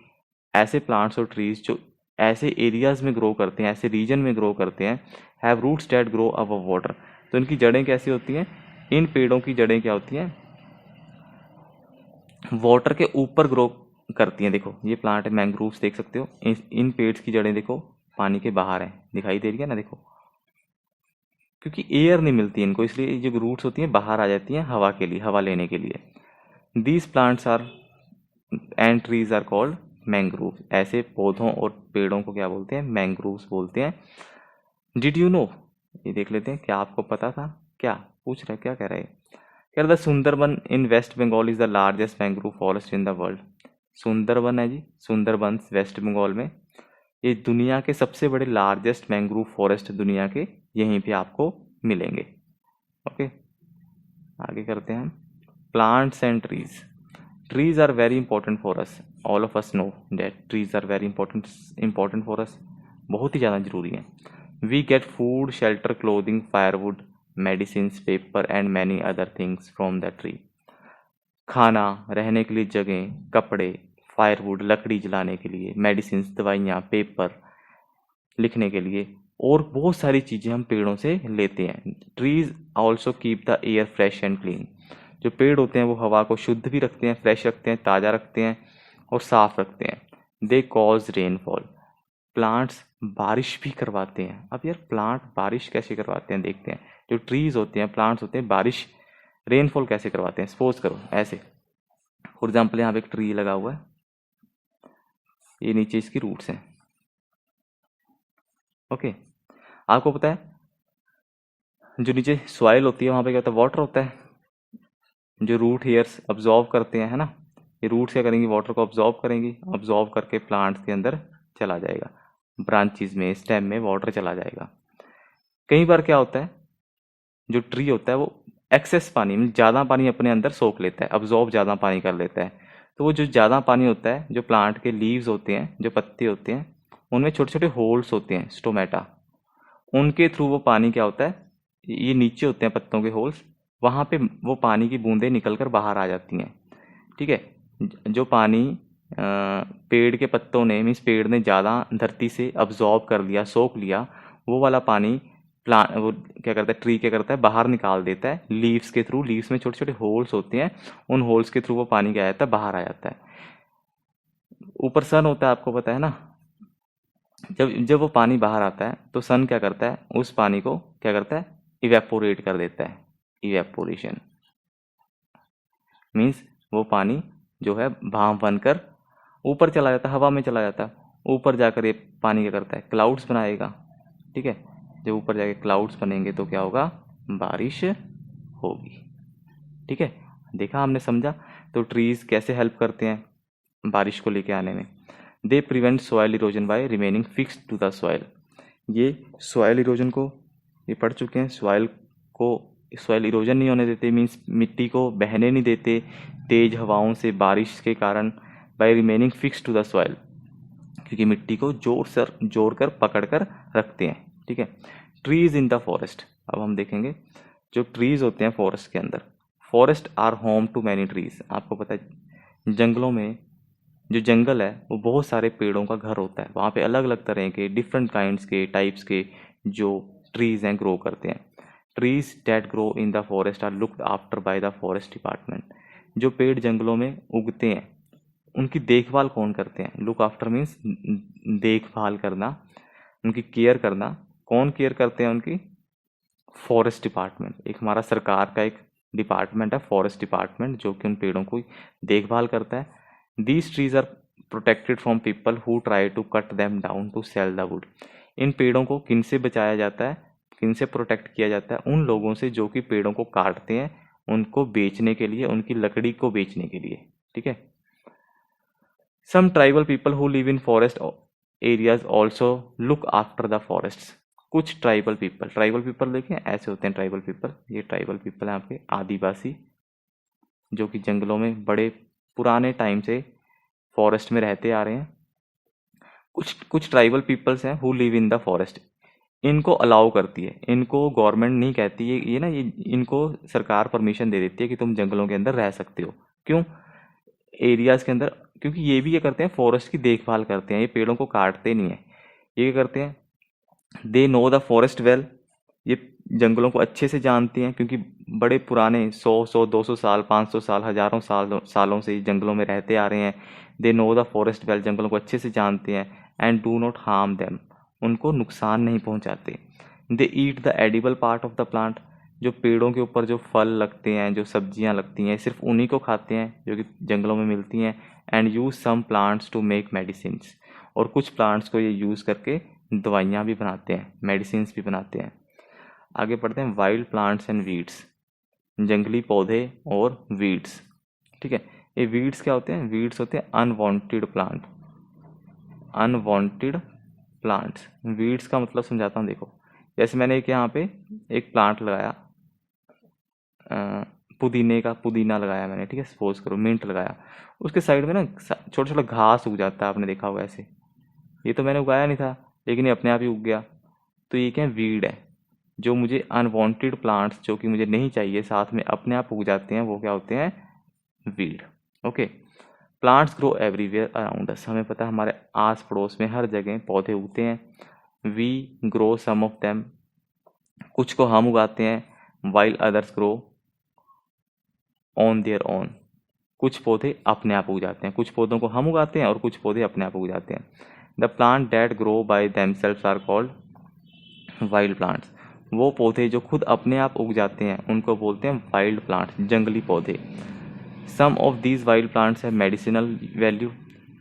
ऐसे प्लांट्स और ट्रीज जो ऐसे एरियाज में ग्रो करते हैं, ऐसे रीजन में ग्रो करते हैं, have roots that grow above water. तो इनकी जड़ें कैसी होती हैं, इन पेड़ों की जड़ें क्या होती हैं, वाटर के ऊपर ग्रो करती हैं। देखो ये प्लांट है, मैंग्रोव्स देख सकते हो, इन पेड्स की जड़ें देखो पानी के बाहर है, दिखाई दे रही है ना, देखो, क्योंकि एयर नहीं मिलती इनको, इसलिए ये जो रूट्स होती हैं बाहर आ जाती हैं हवा के लिए, हवा लेने के लिए। These plants are and trees are called mangrove. ऐसे पौधों और पेड़ों को क्या बोलते हैं, मैंग्रोव्स बोलते हैं। डिड यू नो, ये देख लेते हैं, क्या आपको पता था, क्या पूछ रहे, क्या कह रहे हैं, कह रहे the Sundarban in West Bengal is the largest mangrove forest in the world. Sundarban है जी, सुंदरबन वेस्ट बंगाल में, ये दुनिया के सबसे बड़े लार्जेस्ट मैंग्रोव फॉरेस्ट दुनिया के यहीं पे आपको मिलेंगे। ओके, आगे करते हैं हम। Plants and trees. Trees are very important for us, all of us know that trees are very important for us, बहुत ही ज़्यादा जरूरी है। We get food, shelter, clothing, firewood, medicine, paper and many other things from the tree. खाना, रहने के लिए जगह, कपड़े, फायरवुड लकड़ी जलाने के लिए, मेडिसिन दवाइयाँ, पेपर लिखने के लिए, और बहुत सारी चीज़ें हम पेड़ों से लेते हैं। Trees also keep the air fresh and clean. जो पेड़ होते हैं वो हवा को शुद्ध भी रखते हैं, फ्रेश रखते हैं, ताज़ा रखते हैं और साफ रखते हैं। They cause rainfall. प्लांट्स बारिश भी करवाते हैं। अब यार प्लांट बारिश कैसे करवाते हैं देखते हैं। जो ट्रीज होते हैं, प्लांट्स होते हैं, बारिश, रेनफॉल कैसे करवाते हैं। सपोज करो ऐसे, फॉर एग्जाम्पल यहाँ पे एक ट्री लगा हुआ है, ये नीचे इसकी रूट्स हैं, ओके। आपको पता है जो नीचे सॉइल होती है वहाँ पे क्या होता है, वाटर होता है, जो रूट हेयर्स अब्जॉर्व करते हैं, है ना। ये रूट्स क्या करेंगी, वाटर को अब्जॉर्व करेंगी, अब्जॉर्व करके प्लांट्स के अंदर चला जाएगा, ब्रांचेज में, स्टेम में वाटर चला जाएगा। कई बार क्या होता है, जो ट्री होता है वो एक्सेस पानी, ज़्यादा पानी अपने अंदर सोख लेता है, अब्जॉर्ब ज़्यादा पानी कर लेता है। तो वो जो ज़्यादा पानी होता है, जो प्लांट के लीव्स होते हैं, जो पत्ते होते हैं, उनमें छोटे छोटे होल्स होते हैं, स्टोमेटा, उनके थ्रू वो पानी क्या होता है, ये नीचे होते हैं पत्तों के होल्स, वहाँ पे वो पानी की बूंदें निकल कर बाहर आ जाती हैं, ठीक है। जो पानी पेड़ के पत्तों ने, मीन्स पेड़ ने ज़्यादा धरती से अब्जॉर्ब कर लिया, सोख लिया, वो वाला पानी प्लांट वो क्या करता है, ट्री क्या करता है, बाहर निकाल देता है लीव्स के थ्रू। लीव्स में छोटे छोटे होल्स होते हैं, उन होल्स के थ्रू वो पानी क्या आ जाता है, बाहर आ जाता है। ऊपर सन होता है, आपको पता है ना। जब जब वो पानी बाहर आता है तो सन क्या करता है, उस पानी को क्या करता है, इवेपोरेट कर देता है। इवेपोरेशन मीन्स वो पानी जो है भाप बनकर ऊपर चला जाता है, हवा में चला जाता है। ऊपर जाकर ये पानी क्या करता है, क्लाउड्स बनाएगा, ठीक है। जब ऊपर जाके क्लाउड्स बनेंगे तो क्या होगा, बारिश होगी, ठीक है। देखा हमने, समझा। तो ट्रीज कैसे हेल्प करते हैं बारिश को लेके आने में। They prevent soil erosion by remaining fixed to the soil. ये सॉयल इरोजन को ये पढ़ चुके हैं, सॉयल इरोजन नहीं होने देते, मीन्स मिट्टी को बहने नहीं देते तेज हवाओं से, बारिश के कारण, by remaining fix to the soil. क्योंकि मिट्टी को जोड़ कर पकड़ कर रखते हैं, ठीक है। ट्रीज इन द फॉरेस्ट, अब हम देखेंगे जो ट्रीज होते हैं फॉरेस्ट के अंदर, forest are home to many trees. आपको पता है जंगलों में, जो जंगल है वो बहुत सारे पेड़ों का घर होता है, वहाँ पे अलग अलग तरह के डिफरेंट काइंड्स के टाइप्स के जो ट्रीज हैं ग्रो करते हैं। Trees that grow in the forest are looked after by the forest department. जो पेड़ जंगलों में उगते हैं उनकी देखभाल कौन करते हैं? लुक आफ्टर मीन्स देखभाल करना, उनकी केयर करना। कौन केयर करते हैं उनकी? Forest department. एक हमारा सरकार का एक डिपार्टमेंट है फॉरेस्ट डिपार्टमेंट, जो कि उन पेड़ों को देखभाल करता है। These trees are protected from people who try to cut them down to sell the wood. इन पेड़ों को किन से बचाया जाता है, किन से प्रोटेक्ट किया जाता है? उन लोगों से जो कि पेड़ों को काटते हैं उनको बेचने के लिए, उनकी लकड़ी को बेचने के लिए, ठीक है। Some tribal people who live in forest areas also look after the forests. कुछ ट्राइबल पीपल देखें ऐसे होते हैं ट्राइबल पीपल। ये ट्राइबल पीपल हैं आपके आदिवासी, जो कि जंगलों में बड़े पुराने टाइम से फॉरेस्ट में रहते आ रहे हैं। कुछ ट्राइबल पीपल्स हैं who live in the forest. इनको अलाउ करती है, इनको गवर्नमेंट नहीं कहती है, ये इनको सरकार परमिशन दे देती है कि तुम जंगलों के अंदर रह सकते हो। क्यों? एरियाज के अंदर, क्योंकि ये भी क्या करते हैं, फॉरेस्ट की देखभाल करते हैं, ये पेड़ों को काटते नहीं है। ये क्या करते हैं, they know the forest well. ये जंगलों को अच्छे से जानते हैं, क्योंकि बड़े पुराने 100 200 साल 500 साल हजारों सालों से जंगलों में रहते आ रहे हैं। They know the forest well, जंगलों को अच्छे से जानते हैं। And do not harm them, उनको नुकसान नहीं पहुंचाते। They eat the edible part of the plant, जो पेड़ों के ऊपर जो फल लगते हैं, जो सब्जियां लगती हैं, सिर्फ उन्हीं को खाते हैं जो कि जंगलों में मिलती हैं। And use some plants to make medicine, और कुछ प्लांट्स को ये यूज़ करके दवाइयाँ भी बनाते हैं, मेडिसिन भी बनाते हैं। आगे पढ़ते हैं वाइल्ड प्लांट्स एंड वीड्स, जंगली पौधे और वीड्स, ठीक है। ये वीड्स क्या होते हैं? वीड्स होते हैं unwanted plant, unwanted plants. Weeds का मतलब समझाता हूँ, देखो जैसे मैंने एक यहाँ पे एक प्लांट लगाया, पुदीना लगाया मैंने, ठीक है, सपोज करो मिंट लगाया, उसके साइड में ना छोटा छोटा घास उग जाता है, आपने देखा होगा ऐसे। ये तो मैंने उगाया नहीं था, लेकिन ये अपने आप ही उग गया। तो ये क्या है? वीड है। जो मुझे अनवांटेड प्लांट्स जो कि मुझे नहीं चाहिए साथ में अपने आप उग जाते हैं, वो क्या होते हैं? Weed. Okay. Plants grow everywhere around us, हमें पता है हमारे आस पड़ोस में हर जगह पौधे उगते हैं। We grow some of them, कुछ को हम उगाते हैं। While others grow on their own, कुछ पौधे अपने आप उग जाते हैं, कुछ पौधों को हम उगाते हैं और कुछ पौधे अपने आप उग जाते हैं। The plant that grow by themselves are called wild plants, वो पौधे जो खुद अपने आप उग जाते हैं उनको बोलते हैं वाइल्ड प्लांट्स, जंगली पौधे। Some of these wild plants have medicinal value,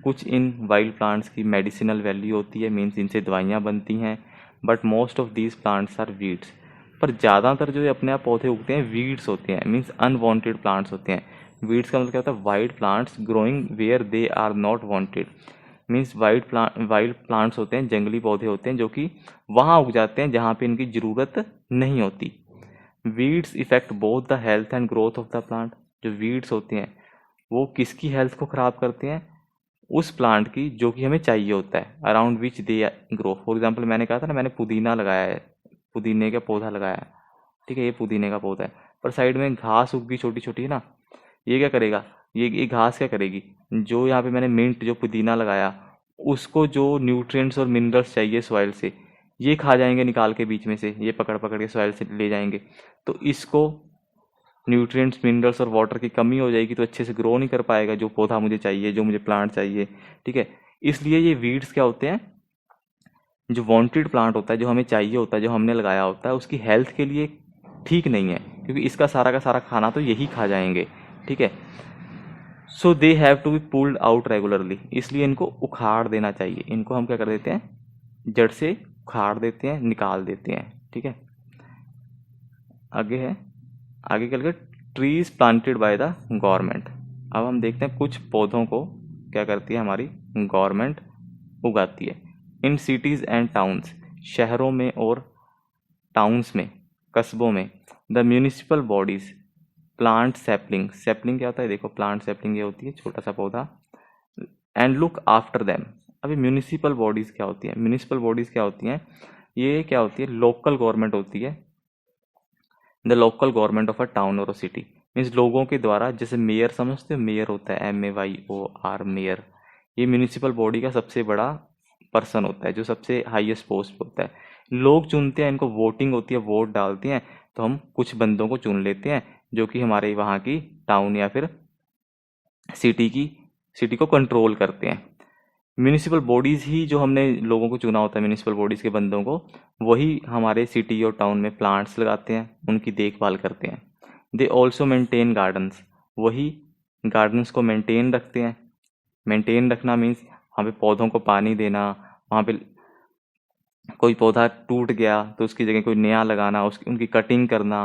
कुछ इन वाइल्ड प्लांट्स की मेडिसिनल वैल्यू होती है, मीन्स इनसे दवाइयाँ बनती हैं। But most of these plants are weeds, पर ज़्यादातर जो अपने आप पौधे उगते हैं वीड्स होते हैं, मीन्स अनवांटेड प्लांट्स होते हैं। वीड्स का मतलब क्या होता है? Wild plants growing where they are not wanted, means wild plants होते हैं, जंगली पौधे होते हैं जो कि वहाँ उग जाते हैं जहाँ पे इनकी ज़रूरत नहीं होती। Weeds effect both the health and growth of the plant, जो वीड्स होते हैं वो किसकी हेल्थ को ख़राब करते हैं? उस प्लांट की जो कि हमें चाहिए होता है, around which they grow. For example मैंने कहा था ना, मैंने पुदीना लगाया है, पुदीने का पौधा लगाया है, ठीक है, ये पुदीने का पौधा है, पर साइड में घास उग गई छोटी छोटी, है ना। ये क्या करेगा? ये घास क्या करेगी? जो यहाँ पे मैंने मिंट जो पुदीना लगाया उसको जो न्यूट्रिएंट्स और मिनरल्स चाहिए सॉइल से, ये खा जाएंगे निकाल के बीच में से, ये पकड़ पकड़ के सॉइल से ले जाएंगे। तो इसको न्यूट्रिएंट्स मिनरल्स और वाटर की कमी हो जाएगी, तो अच्छे से ग्रो नहीं कर पाएगा जो पौधा मुझे चाहिए, जो मुझे प्लांट चाहिए, ठीक है। इसलिए ये वीड्स क्या होते हैं? जो वांटेड प्लांट होता है, जो हमें चाहिए होता है, जो हमने लगाया होता है, उसकी हेल्थ के लिए ठीक नहीं है, क्योंकि इसका सारा का सारा खाना तो यही खा जाएंगे, ठीक है। So they have to be pulled out regularly, इसलिए इनको उखाड़ देना चाहिए। इनको हम क्या कर देते हैं? जड़ से उखाड़ देते हैं, निकाल देते हैं, ठीक है। आगे है, आगे चल के trees planted by the government. अब हम देखते हैं कुछ पौधों को क्या करती है हमारी गवर्नमेंट, उगाती है। इन सिटीज़ एंड टाउन्स, शहरों में और टाउन्स में, कस्बों में, the municipal bodies plant sapling, sapling क्या होता है? देखो प्लांट सैपलिंग ये होती है छोटा सा पौधा, एंड लुक आफ्टर देम, अभी म्यूनिसिपल बॉडीज़ क्या होती हैं? म्यूनिसिपल बॉडीज़ क्या होती हैं? ये क्या होती है? लोकल गवर्नमेंट होती है। The local government of a town और अ सिटी मीन्स लोगों के द्वारा, जैसे मेयर समझते हो, मेयर होता है MAYOR, मेयर। ये म्यूनिसिपल बॉडी का सबसे बड़ा पर्सन होता है, जो सबसे हाईएस्ट पोस्ट पे होता है। लोग चुनते हैं, इनको वोटिंग होती है, वोट डालते हैं, तो हम कुछ बंदों को चुन लेते हैं जो कि हमारे वहाँ की टाउन या फिर सिटी को कंट्रोल करते हैं। म्यूनिसिपल बॉडीज़ ही जो हमने लोगों को चुना होता है, म्यूनिसिपल बॉडीज़ के बंदों को, वही हमारे सिटी और टाउन में प्लांट्स लगाते हैं, उनकी देखभाल करते हैं। दे ऑल्सो मेंटेन गार्डन्स, वही गार्डन्स को मेंटेन रखते हैं। मेंटेन रखना मीन्स वहाँ पे पौधों को पानी देना, वहाँ पे कोई पौधा टूट गया तो उसकी जगह कोई नया लगाना, उसकी उनकी कटिंग करना,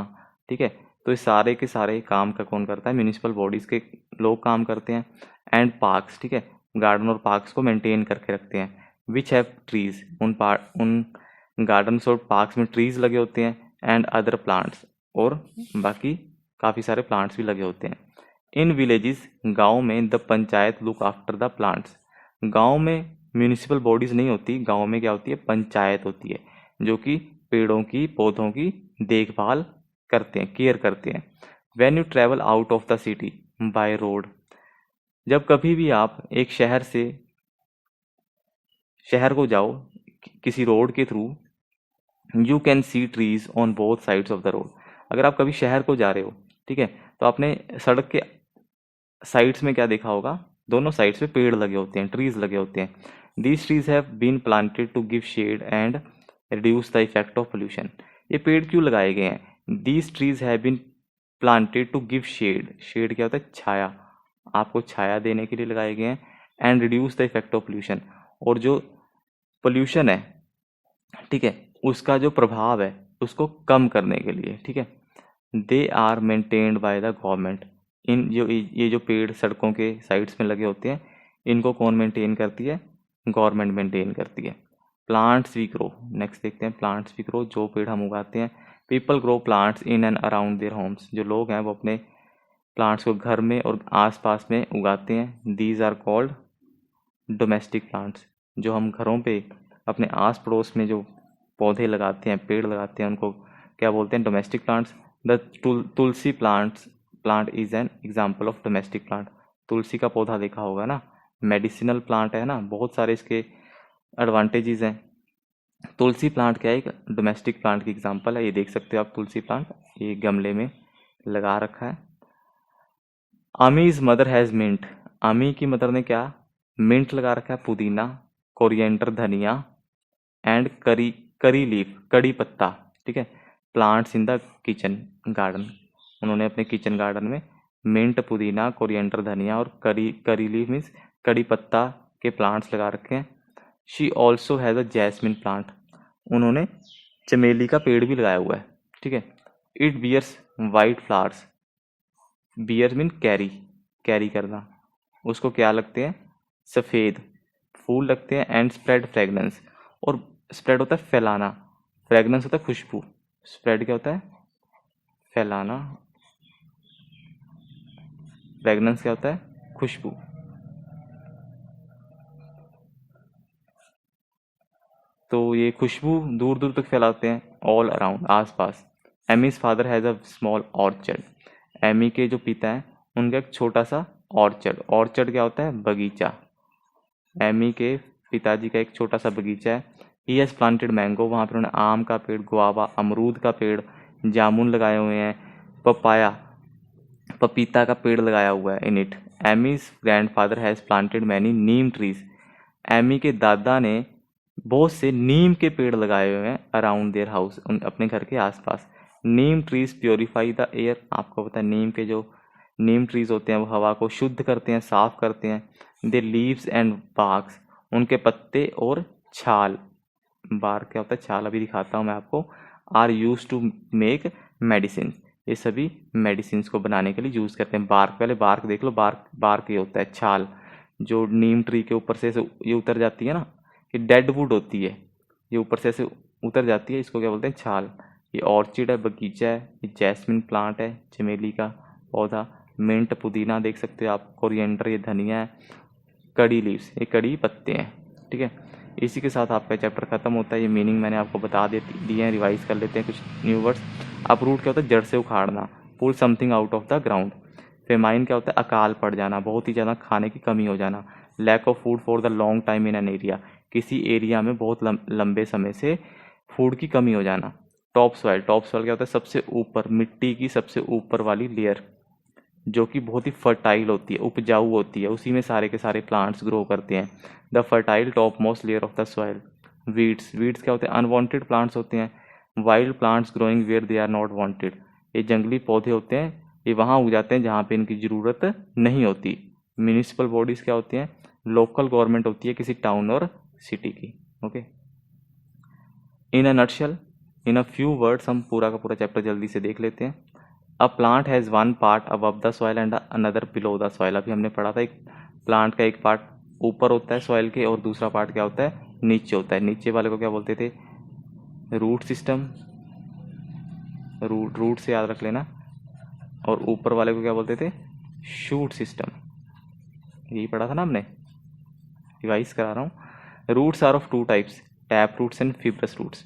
ठीक है। तो ये सारे के सारे काम का कौन करता है? म्यूनिसिपल बॉडीज़ के लोग काम करते हैं। एंड पार्क्स, ठीक है, गार्डन और पार्क्स को मेंटेन करके रखते हैं। विच हैव ट्रीज, उन गार्डन्स और पार्क्स में ट्रीज लगे होते हैं। एंड अदर प्लांट्स, और बाकी काफ़ी सारे प्लांट्स भी लगे होते हैं। इन विलेजेस, गाँव में, the panchayat look after the plants, गाँव में म्यूनिसिपल बॉडीज़ नहीं होती, गाँव में क्या होती है? पंचायत होती है, जो कि पेड़ों की, पौधों की देखभाल करते हैं, केयर करते हैं। When you travel out of the city by road, जब कभी भी आप एक शहर को जाओ किसी रोड के through, you can see trees on both sides of the road. अगर आप कभी शहर को जा रहे हो, ठीक है, तो आपने सड़क के साइड्स में क्या देखा होगा? दोनों साइड्स पे पेड़ लगे होते हैं, ट्रीज लगे होते हैं। These trees have been planted to give shade and reduce the effect of pollution. ये पेड़ क्यों लगाए गए हैं? These trees have been planted to give shade, shade क्या होता है? छाया, आपको छाया देने के लिए लगाए गए हैं। And reduce the effect of pollution, और जो पोल्यूशन है, ठीक है, उसका जो प्रभाव है उसको कम करने के लिए, ठीक है। They are maintained by the government. इन जो ये जो पेड़ सड़कों के साइड्स में लगे होते हैं, इनको कौन मेंटेन करती है? गवर्नमेंट मेंटेन करती है। प्लांट्स वी ग्रो, नेक्स्ट देखते हैं, प्लांट्स वी ग्रो, जो पेड़ हम उगाते हैं। People grow plants in and around their homes, जो लोग हैं वो अपने प्लांट्स को घर में और आसपास में उगाते हैं। These are called domestic plants, जो हम घरों पे अपने आस पड़ोस में जो पौधे लगाते हैं, पेड़ लगाते हैं, उनको क्या बोलते हैं? Domestic plants. The tulsi plant is an example of domestic plant. तुलसी का पौधा देखा होगा ना, मेडिसिनल प्लांट है ना, बहुत सारे इसके एडवांटेजेस हैं। तुलसी प्लांट क्या है? एक डोमेस्टिक प्लांट की एग्जांपल है। ये देख सकते हो आप, तुलसी प्लांट ये गमले में लगा रखा है। आमीज मदर हैज़ मिंट, आमी की मदर ने क्या? मिंट लगा रखा है, पुदीना, कोरिएंडर धनिया, एंड करी लीफ, कड़ी पत्ता, ठीक है। Plants in the kitchen garden, उन्होंने अपने किचन गार्डन में मिंट, पुदीना, कोरिएंडर धनिया और करी लीफ मीन्स कड़ी पत्ता के प्लांट्स लगा रखे हैं। She also has a jasmine plant, उन्होंने चमेली का पेड़ भी लगाया हुआ है, ठीक है। It bears white flowers, bear mean carry, carry करना, उसको क्या लगते हैं? सफ़ेद फूल लगते हैं। एंड स्प्रेड फ्रेगनेंस, और स्प्रेड होता है फैलाना, फ्रेगनेंस होता है खुशबू, स्प्रेड क्या होता है? फैलाना, फ्रेगनेंस क्या होता है? खुशबू। तो ये खुशबू दूर दूर तक फैलाते हैं, ऑल अराउंड, आसपास। Amy's father has a small orchard, Amy के जो पिता हैं उनका एक छोटा सा ऑर्चर्ड, ऑर्चर्ड क्या होता है? बगीचा। एमी के पिताजी का एक छोटा सा बगीचा है। ही हैज़ प्लांटेड मैंगो, वहाँ पर उन्होंने आम का पेड़, गुआवा अमरूद का पेड़, जामुन लगाए हुए हैं, पपाया पपीता का पेड़ लगाया हुआ है। In it Amy's grandfather has planted many neem trees, Amy के दादा ने बहुत से नीम के पेड़ लगाए हुए हैं अराउंड देयर हाउस, अपने घर के आसपास। नीम ट्रीज प्योरीफाई द एयर, आपको पता है नीम के जो नीम ट्रीज होते हैं वो हवा को शुद्ध करते हैं, साफ करते हैं। दे लीव्स एंड बार्क्स, उनके पत्ते और छाल, बार्क क्या होता है? छाल, अभी दिखाता हूँ मैं आपको। Are use to make medicine, ये सभी मेडिसिन को बनाने के लिए यूज़ करते हैं। बार्क, पहले बार्क देख लो, बार्क ये होता है छाल, जो नीम ट्री के ऊपर से ये उतर जाती है ना, ये डेड वुड होती है, ये ऊपर से ऐसे उतर जाती है, इसको क्या बोलते हैं? छाल। ये ऑर्चिड है, बगीचा है, ये जैस्मिन प्लांट है, चमेली का पौधा, मिंट पुदीना देख सकते हो आप, कोरिएंडर ये धनिया है, कड़ी लीव्स ये कड़ी पत्ते हैं। ठीक है, इसी के साथ आपका चैप्टर खत्म होता है। ये मीनिंग मैंने आपको बता दिए हैं, रिवाइज कर लेते हैं कुछ न्यू वर्ड्स। अपरूट क्या होता है? जड़ से उखाड़ना, pull something out of the ground. Famine क्या होता है? अकाल पड़ जाना, बहुत ही ज़्यादा खाने की कमी हो जाना। Lack of food for the long time in an area, किसी एरिया में बहुत लंबे समय से फूड की कमी हो जाना। टॉप सॉइल, टॉप सॉइल क्या होता है? सबसे ऊपर, मिट्टी की सबसे ऊपर वाली लेयर, जो कि बहुत ही फर्टाइल होती है, उपजाऊ होती है, उसी में सारे के सारे प्लांट्स ग्रो करते हैं। The fertile topmost layer of the soil. Weeds, weeds क्या होते हैं? अनवांटेड प्लांट्स होते हैं। Wild plants growing where they are not wanted, ये जंगली पौधे होते हैं, ये वहाँ उग जाते हैं जहाँ पे इनकी ज़रूरत नहीं होती। म्यूनिसिपल बॉडीज़ क्या होती हैं? लोकल गवर्नमेंट होती है किसी टाउन और सिटी की। Okay, in a nutshell, in a few words, हम पूरा का पूरा चैप्टर जल्दी से देख लेते हैं। अ plant has one part above the soil and another below the soil. अभी हमने पढ़ा था, एक प्लांट का एक पार्ट ऊपर होता है सॉइल के और दूसरा पार्ट क्या होता है? नीचे होता है। नीचे वाले को क्या बोलते थे? रूट सिस्टम, रूट से याद रख लेना। और ऊपर वाले को क्या बोलते थे? Shoot system. यही पढ़ा था ना हमने, रिवाइज करा रहा हूँ। Roots are of two types, tap roots and fibrous roots.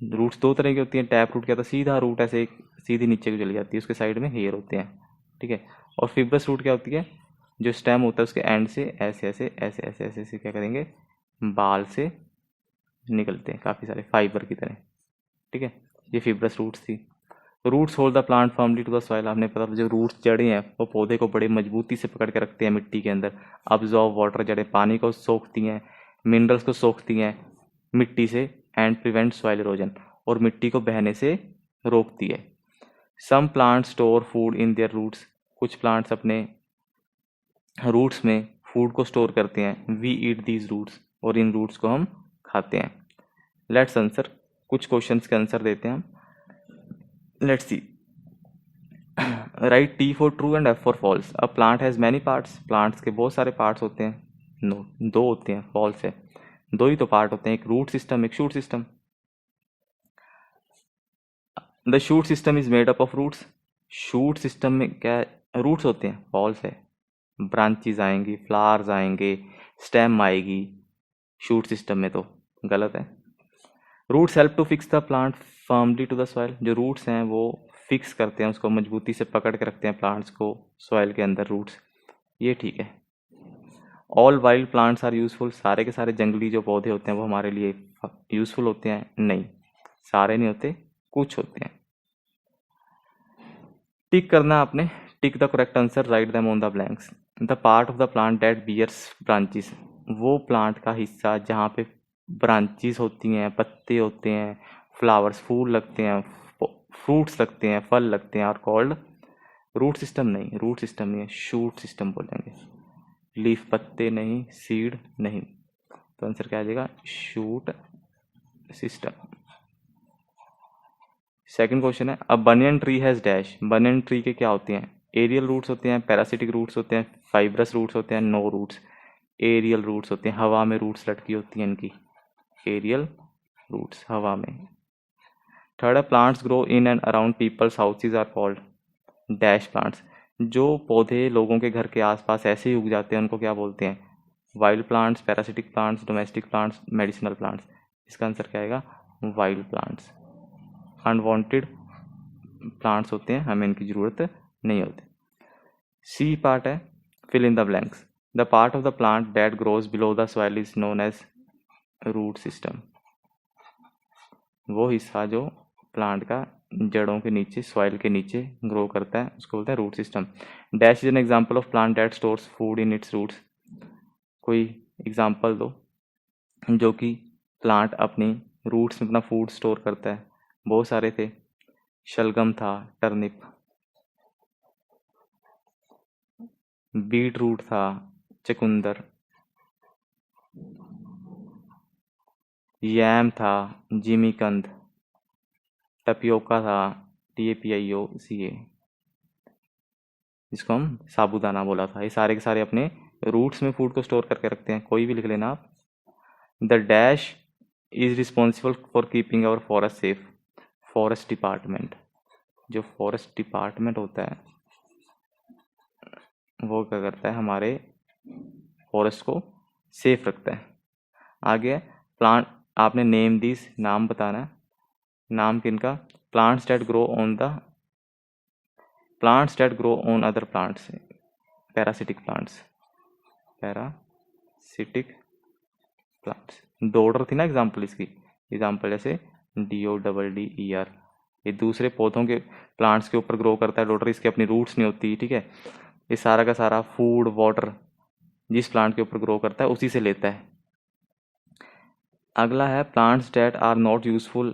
Roots दो तरह की होती हैं। टैप रूट क्या था? सीधा रूट ऐसे एक सीधी नीचे को चली जाती है, उसके साइड में हेयर होते हैं, ठीक है। और फिब्रस रूट क्या होती है? जो स्टेम होता है उसके एंड से ऐसे ऐसे ऐसे ऐसे ऐसे ऐसे क्या करेंगे? बाल से निकलते हैं, काफ़ी सारे फाइबर की तरह, ठीक है। ये फिब्रस रूट्स थी। Roots hold the plant firmly to the soil. आपने पता, जो रूट्स जड़ें हैं वो पौधे को बड़े मजबूती से पकड़ के रखते हैं मिट्टी के अंदर। अब्जॉर्ब वाटर, जड़ें पानी को सोखती हैं, मिनरल्स को सोखती हैं मिट्टी से। एंड प्रिवेंट सॉइल इरोजन, और मिट्टी को बहने से रोकती है। Some plants store food in their roots. कुछ प्लांट्स अपने रूट्स में फूड को स्टोर करते हैं। वी ईट दीज रूट्स, और इन रूट्स को हम खाते हैं। लेट्स आंसर, कुछ क्वेश्चंस के आंसर देते हैं हम। Let's see, write T for true and F for false. A plant has many parts. Plants के बहुत सारे पार्ट्स होते हैं। नो, दो होते हैं। फॉल्स है, दो ही तो पार्ट होते हैं, एक रूट सिस्टम, एक shoot system. The shoot system is made up of roots. Shoot system में क्या रूट्स होते हैं? फॉल्स है। ब्रांचेज आएंगी, फ्लावर्स आएंगे, स्टेम आएगी, शूट सिस्टम में तो गलत है। Roots help to fix the plant firmly to the soil. जो रूट्स हैं वो फिक्स करते हैं, उसको मजबूती से पकड़ के रखते हैं प्लांट्स को सॉइल के अंदर, रूट्स, ये ठीक है। All wild plants are useful. सारे के सारे जंगली जो पौधे होते हैं वो हमारे लिए यूजफुल होते हैं? नहीं, सारे नहीं होते, कुछ होते हैं। टिक करना आपने, tick the correct answer, write them on the blanks. The part of the plant that bears branches. वो प्लांट का हिस्सा जहाँ पे ब्रांचेस होती हैं, पत्ते होते हैं, फ्लावर्स, फूल लगते हैं, फ्रूट्स लगते हैं, फल लगते हैं, और कॉल्ड रूट सिस्टम। नहीं, रूट सिस्टम नहीं है, शूट सिस्टम बोलेंगे। लीफ, पत्ते नहीं, सीड नहीं, तो आंसर क्या आ जाएगा? Shoot system. सेकंड क्वेश्चन है, अब बनियन tree has dash. Banyan tree के क्या होते हैं? एरियल रूट्स होते हैं, पैरासिटिक रूट्स होते हैं, फाइब्रस रूट्स होते हैं, नो रूट्स। एरियल रूट्स होते हैं, हवा में रूट्स लटकी होती हैं इनकी, एरियल रूट्स, हवा में। थर्ड है, plants grow in and around people's houses are called dash plants. जो पौधे लोगों के घर के आसपास ऐसे ही उग जाते हैं उनको क्या बोलते हैं? Wild plants, parasitic plants, domestic plants, medicinal plants. इसका आंसर क्या आएगा? Wild plants. अनवांटेड प्लांट्स होते हैं, हमें इनकी ज़रूरत नहीं होती। सी पार्ट है, fill in the blanks. The part of the plant that grows below the soil is known as root system. वो हिस्सा जो प्लांट का जड़ों के नीचे, सॉइल के नीचे ग्रो करता है, उसको बोलते हैं root system. Dash is an example of plant that stores food in its roots. कोई एग्जाम्पल दो जो कि प्लांट अपनी रूट्स में अपना फूड स्टोर करता है। बहुत सारे थे, शलगम था, टर्निप, बीट रूट था, चुकंदर, यैम था, जिमीकंद, टपियोका था, TAPIOCA, जिसको हम साबूदाना बोला था। ये सारे के सारे अपने रूट्स में फूड को स्टोर करके रखते हैं। कोई भी लिख लेना आप। The dash is responsible for keeping our forest safe. Forest department, जो फॉरेस्ट डिपार्टमेंट होता है वो क्या करता है? हमारे फॉरेस्ट को सेफ रखता है। आगे प्लांट, आपने नेम दिस, नाम बताना है, नाम किनका, plants that grow on the, plants that grow on other plants, parasitic plants, parasitic plants. Dodder थी ना एग्जाम्पल इसकी, एग्जाम्पल जैसे DODDER, ये दूसरे पौधों के प्लांट्स के ऊपर ग्रो करता है डोडर, इसकी अपनी रूट्स नहीं होती, ठीक है। ये सारा का सारा फूड वाटर जिस प्लांट के ऊपर ग्रो करता है उसी से लेता है। अगला है plants that are not useful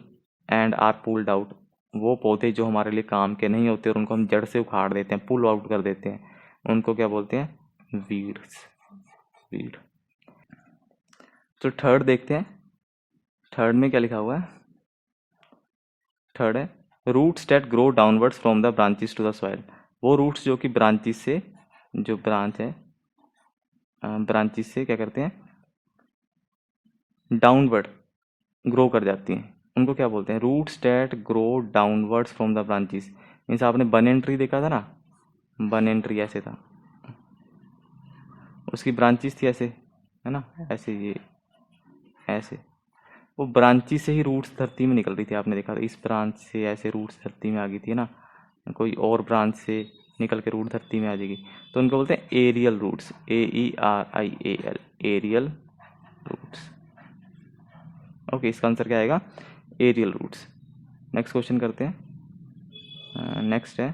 and are pulled out, वो पौधे जो हमारे लिए काम के नहीं होते और उनको हम जड़ से उखाड़ देते हैं, पुल आउट कर देते हैं, उनको क्या बोलते हैं, वीड्स, वीड। तो थर्ड देखते हैं, थर्ड में क्या लिखा हुआ है, थर्ड है roots that grow downwards from the branches to the soil, वो रूट्स जो कि ब्रांचेस से, जो ब्रांच है ब्रांचेस से क्या करते हैं, डाउनवर्ड ग्रो कर जाती हैं, उनको क्या बोलते हैं, roots that grow downwards from the branches. Means आपने बनियन ट्री देखा था ना, बनियन ट्री ऐसे था, उसकी ब्रांचेस थी ऐसे, है ना, ऐसे, ये ऐसे, वो ब्रांचेस से ही रूट्स धरती में निकल रही थी, आपने देखा था, इस ब्रांच से ऐसे रूट्स धरती में आ गई थी ना, कोई और ब्रांच से निकल के रूट धरती में आ जाएगी, तो उनको बोलते हैं aerial roots, AERIAL, aerial roots. Okay, इसका आंसर क्या आएगा, एरियल रूट्स। नेक्स्ट क्वेश्चन करते हैं, नेक्स्ट है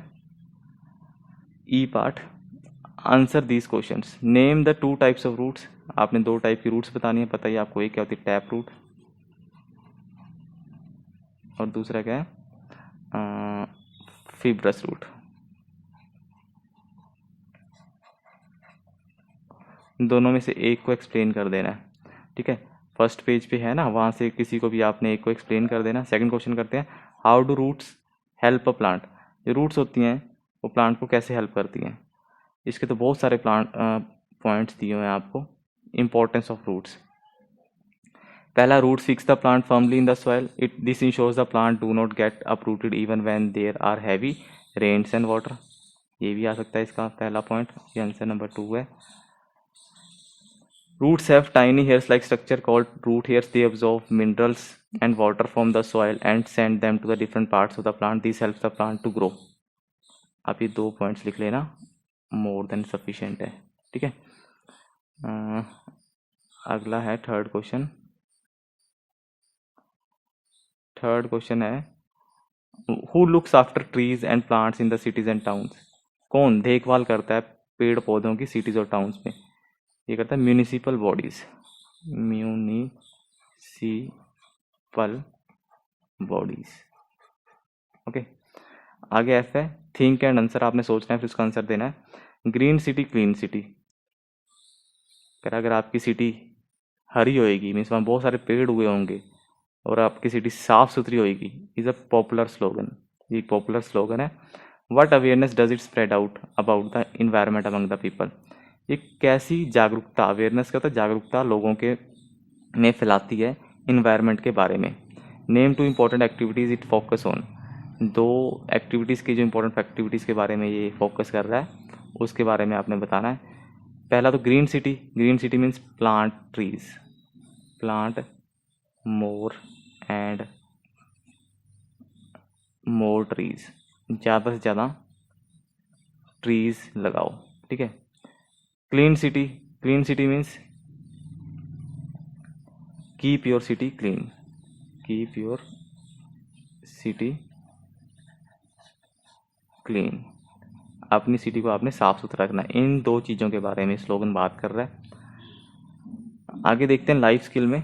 E part, answer these questions, name the 2 types of roots, आपने 2 टाइप की रूट्स बतानी है, बताइए आपको, एक क्या होती है टैप रूट और दूसरा क्या है फिब्रस रूट। दोनों में से एक को एक्सप्लेन कर देना है, ठीक है, फर्स्ट पेज पे है ना, वहाँ से किसी को भी आपने एक को एक्सप्लेन कर देना। सेकंड क्वेश्चन करते हैं, how do roots help a plant, जो रूट्स होती हैं वो प्लांट को कैसे हेल्प करती हैं। इसके तो बहुत सारे प्लांट पॉइंट्स दिए हुए हैं आपको, इंपॉर्टेंस ऑफ रूट्स। पहला, root fix the plant firmly in the soil, it this ensures the plant do not get uprooted even when there are heavy rains and water, ये भी आ सकता है इसका पहला पॉइंट, ये आंसर नंबर 2 है। Roots have tiny hairs-like structure called root hairs. They absorb minerals and water from the soil and send them to the different parts of the plant. This helps the plant to grow. आप ये 2 पॉइंट्स लिख लेना, मोर देन सफिशिएंट है, ठीक है। अगला है थर्ड क्वेश्चन, थर्ड क्वेश्चन है who looks after trees and plants in the cities and towns, कौन देखभाल करता है पेड़ पौधों की सिटीज और टाउन्स में, ये करता है municipal bodies, municipal bodies. Okay, आगे एफ है थिंक एंड आंसर, आपने सोचना है फिर उसका आंसर देना है। ग्रीन सिटी क्लीन सिटी, अगर आपकी सिटी हरी होएगी मीन्स वहाँ बहुत सारे पेड़ उगे होंगे और आपकी सिटी साफ सुथरी होएगी, इज अ पॉपुलर स्लोगन, ये पॉपुलर स्लोगन है। What awareness does it spread out about the environment among the people, ये कैसी जागरूकता, अवेयरनेस का तो जागरूकता लोगों के में फैलाती है इन्वायरमेंट के बारे में। Name 2 important activities it focus on, 2 activities की जो इम्पोर्टेंट एक्टिविटीज़ के बारे में ये फोकस कर रहा है उसके बारे में आपने बताना है। पहला तो green city, green city means plant trees, plant more and more trees, ज़्यादा से ज़्यादा ट्रीज लगाओ, ठीक है। Clean city, clean city means keep your city clean, keep your city clean, अपनी सिटी को आपने साफ सुथरा रखना है। इन 2 चीज़ों के बारे में स्लोगन बात कर रहा है। आगे देखते हैं लाइफ स्किल में,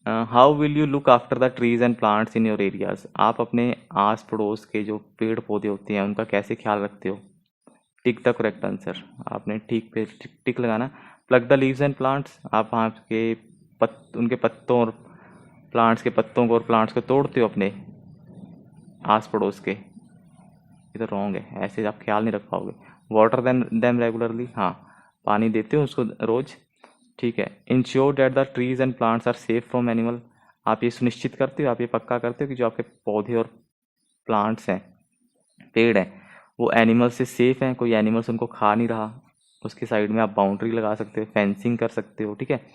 how will you look after the trees and plants in your areas, आप अपने आस पड़ोस के जो पेड़ पौधे होते हैं उनका कैसे ख्याल रखते हो। टिक द करेक्ट आंसर, आपने ठीक पे टिक लगाना। Plug the leaves and plants, आप वहाँ के उनके पत्तों और प्लांट्स के पत्तों को और प्लांट्स को तोड़ते हो अपने आस पड़ोस के, ये तो रॉन्ग है, ऐसे आप ख्याल नहीं रख पाओगे। वाटर देम रेगुलरली, हाँ पानी देते हो उसको रोज, ठीक है। Ensure that the trees and plants are safe from animal, आप ये सुनिश्चित करते हो, आप ये पक्का करते हो कि जो आपके पौधे और प्लांट्स हैं, पेड़ हैं, वो एनिमल से सेफ हैं, कोई एनिमल्स उनको खा नहीं रहा, उसके साइड में आप बाउंड्री लगा सकते हो, फेंसिंग कर सकते हो, ठीक है।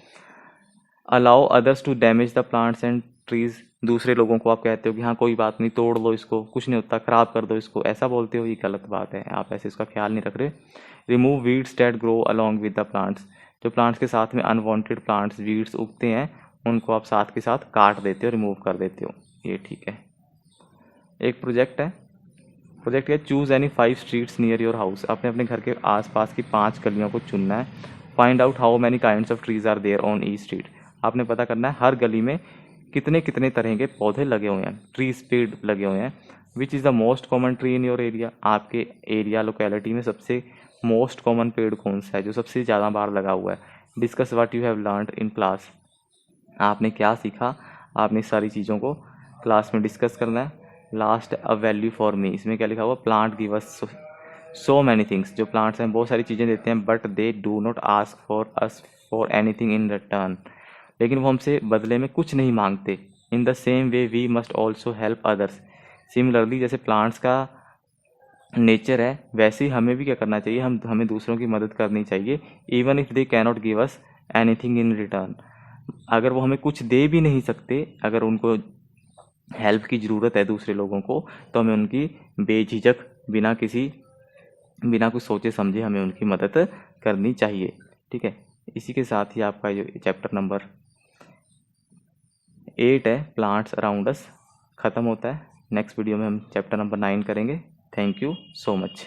Allow others to damage the plants and trees, दूसरे लोगों को आप कहते हो कि हाँ कोई बात नहीं, तोड़ लो इसको, कुछ नहीं होता, खराब कर दो इसको, ऐसा बोलते हो, ये गलत बात है, आप ऐसे इसका ख्याल नहीं रख रहे। Remove weeds that grow along with the plants, जो प्लांट्स के साथ में अनवांटेड प्लांट्स वीड्स उगते हैं उनको आप साथ के साथ काट देते हो, रिमूव कर देते हो, ये ठीक है। एक प्रोजेक्ट है, प्रोजेक्ट है choose any 5 streets near your house, आपने अपने घर के आसपास की 5 गलियों को चुनना है। Find out how many kinds of trees are there on each street, आपने पता करना है हर गली में कितने कितने तरह के पौधे लगे हुए हैं, ट्रीज पेड़ लगे हुए हैं। Which is the most common tree in your area, आपके एरिया लोकेलिटी में सबसे मोस्ट कॉमन पेड़ कौन सा है जो सबसे ज़्यादा बार लगा हुआ है। Discuss what you have learned in class, आपने क्या सीखा, आपने इस सारी चीज़ों को क्लास में डिस्कस करना है। Last a value for me, इसमें क्या लिखा हुआ, plant give us so many things, जो प्लांट्स हैं बहुत सारी चीज़ें देते हैं, but they do not ask for us for anything in return, लेकिन वो हमसे बदले में कुछ नहीं मांगते। In the same way we must also help others, similarly जैसे प्लांट्स का नेचर है वैसे ही हमें भी क्या करना चाहिए, हमें दूसरों की मदद करनी चाहिए। Even if they cannot give us anything in return, अगर वो हमें कुछ दे भी नहीं सकते, अगर उनको हेल्प की ज़रूरत है दूसरे लोगों को, तो हमें उनकी बेझिझक बिना कुछ सोचे समझे हमें उनकी मदद करनी चाहिए। ठीक है, इसी के साथ ही आपका जो चैप्टर नंबर 8 है प्लांट्स अराउंड अस ख़त्म होता है। नेक्स्ट वीडियो में हम चैप्टर नंबर 9 करेंगे। Thank you so much.